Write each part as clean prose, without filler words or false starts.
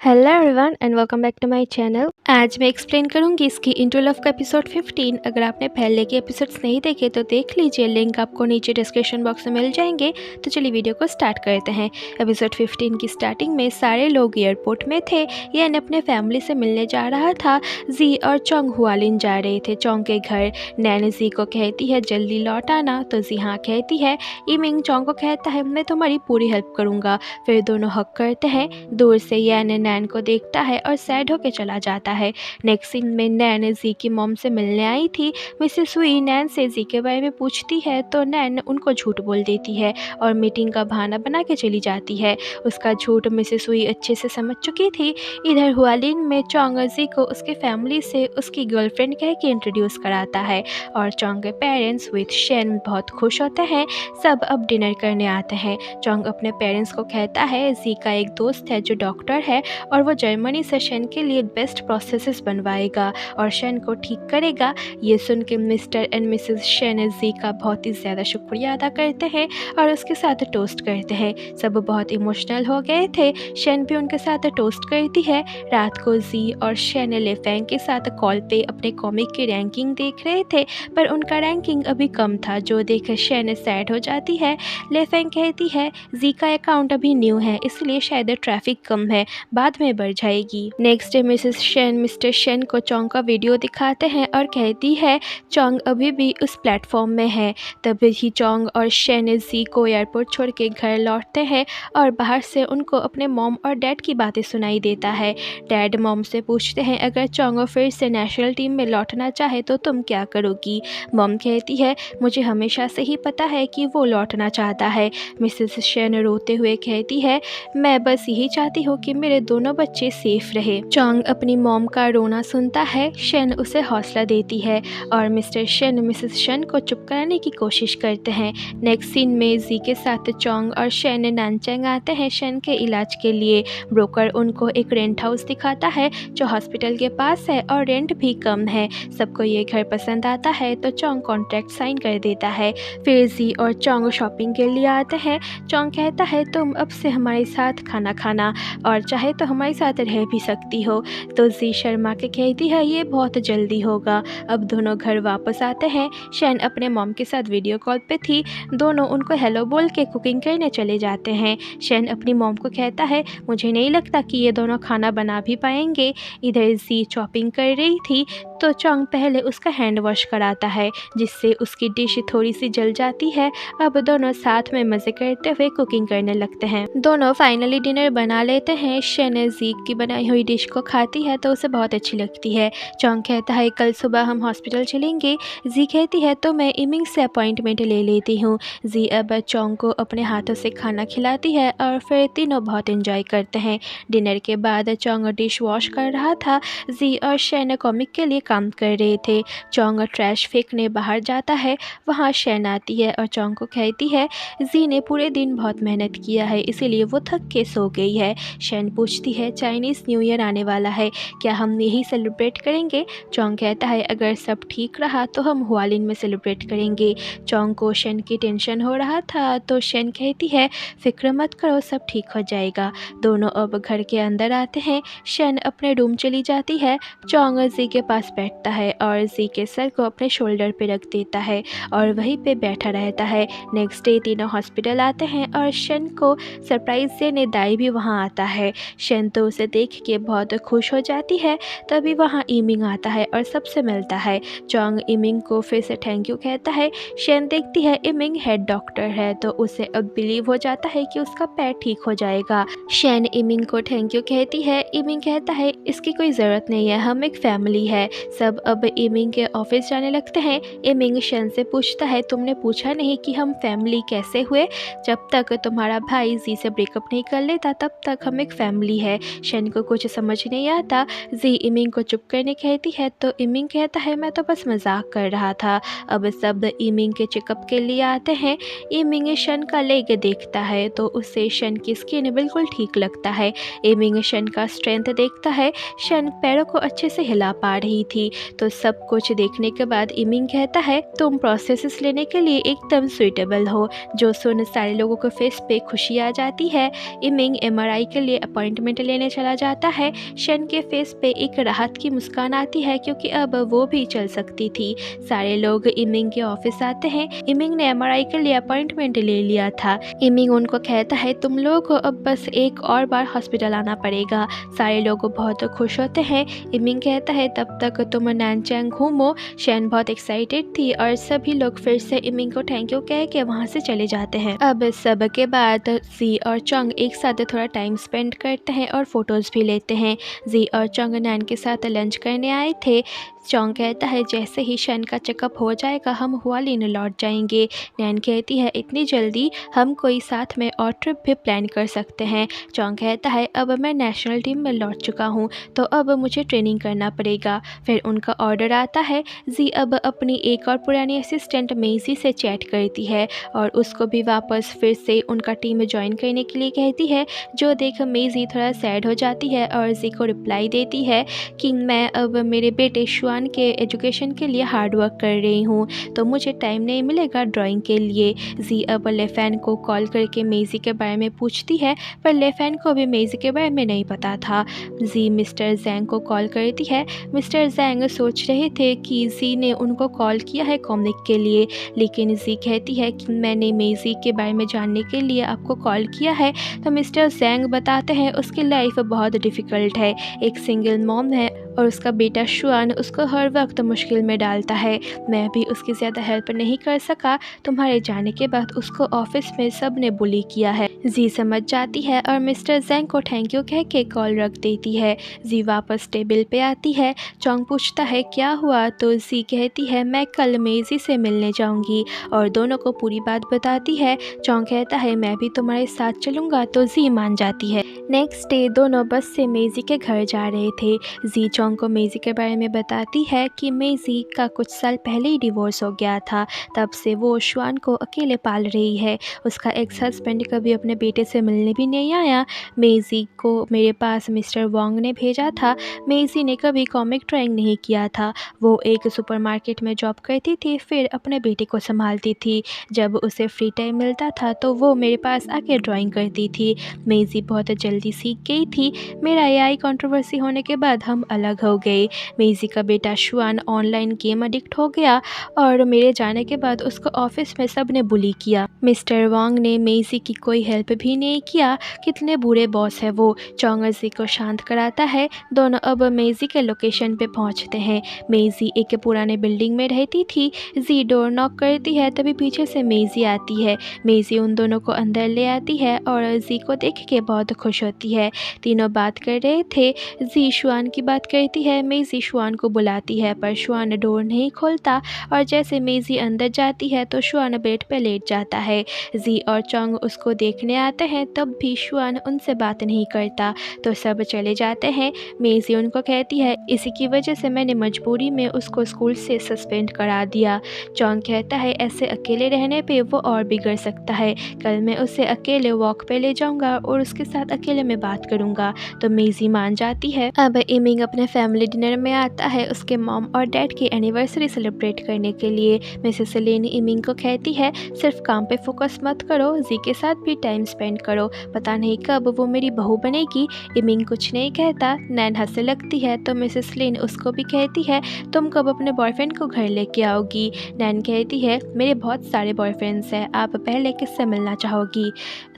Hello everyone and welcome back to my channel. आज मैं explain करूंगी इसकी इंटू लव का एपिसोड 15। अगर आपने पहले के एपिसोड्स नहीं देखे तो देख लीजिए, लिंक आपको नीचे डिस्क्रिप्शन बॉक्स में मिल जाएंगे। तो चलिए वीडियो को स्टार्ट करते हैं। एपिसोड 15 की स्टार्टिंग में सारे लोग एयरपोर्ट में थे। येन अपने फैमिली से मिलने जा रहा था। जी और चोंग हुआलिन जा रहे थे चोंग के घर। नैन जी को कहती है जल्दी लौट आना, तो जी हाँ कहती है। इमिंग चोंग को कहता है मैं तुम्हारी पूरी हेल्प करूँगा। फिर दोनों हक करते हैं। दूर से येन नैन को देखता है और सैड होके चला जाता है। नेक्स्ट सीन में नैन जी की मॉम से मिलने आई थी। मिसेस हुई नैन से जी के बारे में पूछती है तो नैन उनको झूठ बोल देती है और मीटिंग का बहाना बना के चली जाती है। उसका झूठ मिसेस हुई अच्छे से समझ चुकी थी। इधर हुआलिन में चोंग जी को उसके फैमिली से उसकी गर्लफ्रेंड कह के इंट्रोड्यूस कराता है और चोंग के पेरेंट्स विद शेन बहुत खुश होते हैं। सब अब डिनर करने आते हैं। चोंग अपने पेरेंट्स को कहता है जी का एक दोस्त है जो डॉक्टर है और वो जर्मनी से शेन के लिए बेस्ट प्रोसेसेस बनवाएगा और शेन को ठीक करेगा। ये सुन के मिस्टर एंड मिसेस शेन जी का बहुत ही ज़्यादा शुक्रिया अदा करते हैं और उसके साथ टोस्ट करते हैं। सब बहुत इमोशनल हो गए थे। शेन भी उनके साथ टोस्ट करती है। रात को जी और शेन लेफेंग के साथ कॉल पे अपने कॉमिक की रैंकिंग देख रहे थे, पर उनका रैंकिंग अभी कम था, जो देख शेन सैड हो जाती है। लेफेंग कहती है जी का अकाउंट अभी न्यू है इसलिए शायद ट्रैफिक कम है, बाद में बढ़ जाएगी। Next day Mrs Shane mister Shane को चोंग का वीडियो दिखाते हैं और कहती है चोंग अभी भी उस प्लेटफॉर्म में है। तभी ही चोंग और शेन जी को एयरपोर्ट छोड़ के घर लौटते हैं और बाहर से उनको अपने मॉम और डैड की बातें सुनाई देता है। डैड मॉम से पूछते हैं अगर चोंग फिर से नेशनल टीम में लौटना चाहे तो तुम क्या करोगी। मॉम कहती है मुझे हमेशा से ही पता है कि वो लौटना चाहता है। मिसेस शेन रोते हुए कहती है मैं बस यही चाहती हूँ कि मेरे दोनों बच्चे सेफ रहे। चोंग अपनी मॉम का रोना सुनता है। शेन उसे हौसला देती है और मिस्टर शेन मिसेस शेन को चुप कराने की कोशिश करते हैं। नेक्स्ट सीन में जी के साथ चोंग और शेन नानचेंग आते हैं शेन के इलाज के लिए। ब्रोकर उनको एक रेंट हाउस दिखाता है जो हॉस्पिटल के पास है और रेंट भी कम है। सबको ये घर पसंद आता है तो चोंग कॉन्ट्रैक्ट साइन कर देता है। फिर जी और चोंग शॉपिंग के लिए आते हैं। चोंग कहता है तुम अब से हमारे साथ खाना खाना और चाहे तो हमारे साथ रह भी सकती हो। तो जी शर्मा के कहती है ये बहुत जल्दी होगा। अब दोनों घर वापस आते हैं। शेन अपने मॉम के साथ वीडियो कॉल पे थी। दोनों उनको हेलो बोल के कुकिंग करने चले जाते हैं। शेन अपनी मॉम को कहता है मुझे नहीं लगता कि ये दोनों खाना बना भी पाएंगे। इधर जी चॉपिंग कर रही थी तो चोंग पहले उसका हैंड वॉश कराता है जिससे उसकी डिश थोड़ी सी जल जाती है। अब दोनों साथ में मज़े करते हुए कुकिंग करने लगते हैं। दोनों फाइनली डिनर बना लेते हैं। शेन जी की बनाई हुई डिश को खाती है तो उसे बहुत अच्छी लगती है। चोंग कहता है कल सुबह हम हॉस्पिटल चलेंगे। जी कहती है तो मैं इमिंग से अपॉइंटमेंट ले लेती हूँ। जी अब चोंग को अपने हाथों से खाना खिलाती है और फिर तीनों बहुत एंजॉय करते हैं। डिनर के बाद चोंग डिश वॉश कर रहा था। जी और शेन कॉमिक के लिए काम कर रहे थे। चोंग ट्रैश फेंकने बाहर जाता है। वहाँ शेन आती है और चोंग को कहती है जी ने पूरे दिन बहुत मेहनत किया है इसीलिए वो थक के सो गई है। शेन पूछती है चाइनीज़ न्यू ईयर आने वाला है, क्या हम यही सेलिब्रेट करेंगे। चोंग कहता है अगर सब ठीक रहा तो हम हुआलिन में सेलिब्रेट करेंगे। चोंग को शेन की टेंशन हो रहा था तो शेन कहती है फिक्र मत करो सब ठीक हो जाएगा। दोनों अब घर के अंदर आते हैं। शेन अपने रूम चली जाती है। चोंग जी के पास बैठता है और जी के सर को अपने शोल्डर पे रख देता है और वहीं पे बैठा रहता है। नेक्स्ट डे तीनों हॉस्पिटल आते हैं और शेन को सरप्राइज देने दाई भी वहाँ आता है। शेन तो उसे देख के बहुत खुश हो जाती है। तभी वहाँ इमिंग आता है और सबसे मिलता है। चोंग इमिंग को फिर से थैंक यू कहता है। शेन देखती है इमिंग हेड डॉक्टर है तो उसे अब बिलीव हो जाता है कि उसका पैर ठीक हो जाएगा। शेन इमिंग को थैंक यू कहती है। इमिंग कहता है इसकी कोई ज़रूरत नहीं है, हम एक फैमिली है। सब अब इमिंग के ऑफिस जाने लगते हैं। इमिंग शेन से पूछता है तुमने पूछा नहीं कि हम फैमिली कैसे हुए। जब तक तुम्हारा भाई जी से ब्रेकअप नहीं कर लेता तब तक हम एक फैमिली है। शेन को कुछ समझ नहीं आता। जी इमिंग को चुप करने कहती है तो इमिंग कहता है मैं तो बस मजाक कर रहा था। अब सब इमिंग के चेकअप के लिए आते हैं। इमिंग शेन का लेग देखता है तो उससे शेन की स्किन बिल्कुल ठीक लगता है। इमिंग शेन का स्ट्रेंथ देखता है। शेन पैरों को अच्छे से हिला पा रही थी। तो सब कुछ देखने के बाद इमिंग कहता है तुम प्रोसेसेस लेने के लिए एकदम सुइटेबल हो। जो सुन सारे लोगों को फेस पे खुशी आ जाती है। इमिंग एमआरआई के लिए अपॉइंटमेंट लेने चला जाता है। शन के फेस पे एक राहत की मुस्कान आती है क्योंकि अब वो भी चल सकती थी। सारे लोग इमिंग के ऑफिस आते हैं। इमिंग ने एमआरआई के लिए अपॉइंटमेंट ले लिया था। इमिंग उनको कहता है तुम लोगों को अब बस एक और बार हॉस्पिटल आना पड़ेगा। सारे लोग बहुत खुश होते हैं। इमिंग कहता है तब तक तुम नैनचैंग घूमो। शन बहुत एक्साइटेड थी और सभी लोग फिर से इमिंग को थैंक यू कह के वहाँ से चले जाते हैं। अब सब के बाद जी और चंग एक साथ थोड़ा टाइम स्पेंड करते हैं और फोटोज़ भी लेते हैं। जी और चंग नैन के साथ लंच करने आए थे। चोंग कहता है जैसे ही शन का चेकअप हो जाएगा हम हुआलिन लौट जाएंगे। नैन कहती है इतनी जल्दी, हम कोई साथ में और ट्रिप भी प्लान कर सकते हैं। चोंग कहता है अब मैं नेशनल टीम में लौट चुका हूँ तो अब मुझे ट्रेनिंग करना पड़ेगा। फिर उनका ऑर्डर आता है। जी अब अपनी एक और पुरानी असिस्टेंट मेजी से चैट करती है और उसको भी वापस फिर से उनका टीम ज्वाइन करने के लिए कहती है। जो देख मेजी थोड़ा सैड हो जाती है और जी को रिप्लाई देती है कि मैं अब मेरे बेटे शुआन के एजुकेशन के लिए हार्ड वर्क कर रही हूँ तो मुझे टाइम नहीं मिलेगा ड्राइंग के लिए। जी अब लेफैन को कॉल करके मेजी के बारे में पूछती है पर लेफैन को भी मेजी के बारे में नहीं पता था। जी मिस्टर जैंग को कॉल करती है। मिस्टर जैंग सोच रहे थे कि जी ने उनको कॉल किया है कॉमिक के लिए, लेकिन जी कहती है कि मैंने मेजी के बारे में जानने के लिए आपको कॉल किया है। तो मिस्टर जैंग बताते हैं उसकी लाइफ बहुत डिफ़िकल्ट है, एक सिंगल मॉम है और उसका बेटा शुआन उसको हर वक्त मुश्किल में डालता है। मैं भी उसकी ज़्यादा हेल्प नहीं कर सका। तुम्हारे जाने के बाद उसको ऑफिस में सब ने बुली किया है। जी समझ जाती है और मिस्टर जैंग को थैंक यू कह के कॉल रख देती है। जी वापस टेबल पे आती है। चोंग पूछता है क्या हुआ तो जी कहती है मैं कल मेजी से मिलने जाऊंगी और दोनों को पूरी बात बताती है। चोंग कहता है मैं भी तुम्हारे साथ चलूँगा तो जी मान जाती है। नेक्स्ट डे दोनों बस से मेजी के घर जा रहे थे। जी चोंग को मेजी के बारे में बताती है कि मेजी का कुछ साल पहले ही डिवोर्स हो गया था, तब से वो शुआन को अकेले पाल रही है। उसका एक्स हस्बैंड कभी अपने बेटे से मिलने भी नहीं आया। मेजी को मेरे पास मिस्टर वोंग ने भेजा था। मेजी ने कभी कॉमिक ड्राइंग नहीं किया था। वो एक सुपरमार्केट में जॉब करती थी, फिर अपने बेटे को संभालती थी। जब उसे फ्री टाइम मिलता था तो वो मेरे पास आके ड्राइंग करती थी। मेजी बहुत जल्दी सीख गई थी। मेरा एआई कंट्रोवर्सी होने के बाद हम अलग हो गए। मेजी का बेटा शुआन ऑनलाइन गेम एडिक्ट हो गया और मेरे जाने के बाद उसको ऑफिस में सब ने बुली किया। मिस्टर वोंग ने मेजी की कोई हेल्प भी नहीं किया। कितने बुरे बॉस है वो। चोंग जी को शांत कराता है। दोनों अब मेजी के लोकेशन पे पहुंचते हैं। मेजी एक पुराने बिल्डिंग में रहती थी। जी डोर नॉक करती है तभी पीछे से मेजी आती है। मेजी उन दोनों को अंदर ले आती है और जी को देख के बहुत खुश होती है। तीनों बात कर रहे थे। जी शुआन की बात करती है। मेजी शुआन को बुलाती है पर शुआन डोर नहीं खोलता और जैसे मेजी अंदर जाती है तो शुआन बेड पे लेट जाता है। जी और चोंग उसको देखने आते हैं तब भी शुआन उनसे बात नहीं करता तो सब चले जाते हैं। मेजी उनको कहती है इसी की वजह से मैंने मजबूरी में उसको स्कूल से सस्पेंड करा दिया। चोंग कहता है ऐसे अकेले रहने पे वो और बिगड़ सकता है। कल मैं उसे अकेले वॉक पे ले जाऊंगा और उसके साथ अकेले में बात करूंगा। तो मेजी मान जाती है। अब इमिंग अपने फैमिली डिनर में आता है उसके मॉम और डैड की एनिवर्सरी सेलिब्रेट करने के लिए। मिसेस लेनी इमिंग को कहती है सिर्फ काम पे फोकस मत करो, जी के साथ भी टाइम स्पेंड करो, पता नहीं कब वो मेरी बहू बनेगी। इमिंग कुछ नहीं कहता। नैन हंसने लगती है तो मिसेस लिन उसको भी कहती है तुम कब अपने बॉयफ्रेंड को घर लेके आओगी। नैन कहती है मेरे बहुत सारे बॉयफ्रेंड्स हैं, आप पहले किससे मिलना चाहोगी।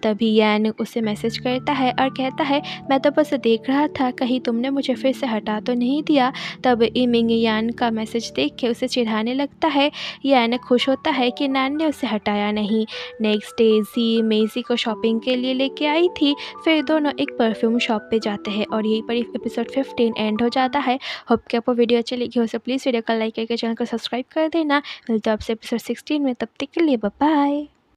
तभी यान उसे मैसेज करता है और कहता है मैं तो बस देख रहा था कहीं तुमने मुझे फिर से हटा तो नहीं दिया। तब इमिंग यान का मैसेज देख के उसे चिढ़ाने लगता है। यान खुश होता है कि नैन ने उसे हटाया नहीं। नेक्स्ट डे जी मेजी को शॉपिंग के लिए लेके आई थी। फिर दोनों एक परफ्यूम शॉप पे जाते हैं और यहीं पर एपिसोड 15 एंड हो जाता है। होप कि आपको वीडियो अच्छी लगी हो तो प्लीज़ वीडियो को लाइक करके चैनल को सब्सक्राइब कर देना। मिलते हैं आपसे एपिसोड 16 में, तब तक के लिए बाय बाय।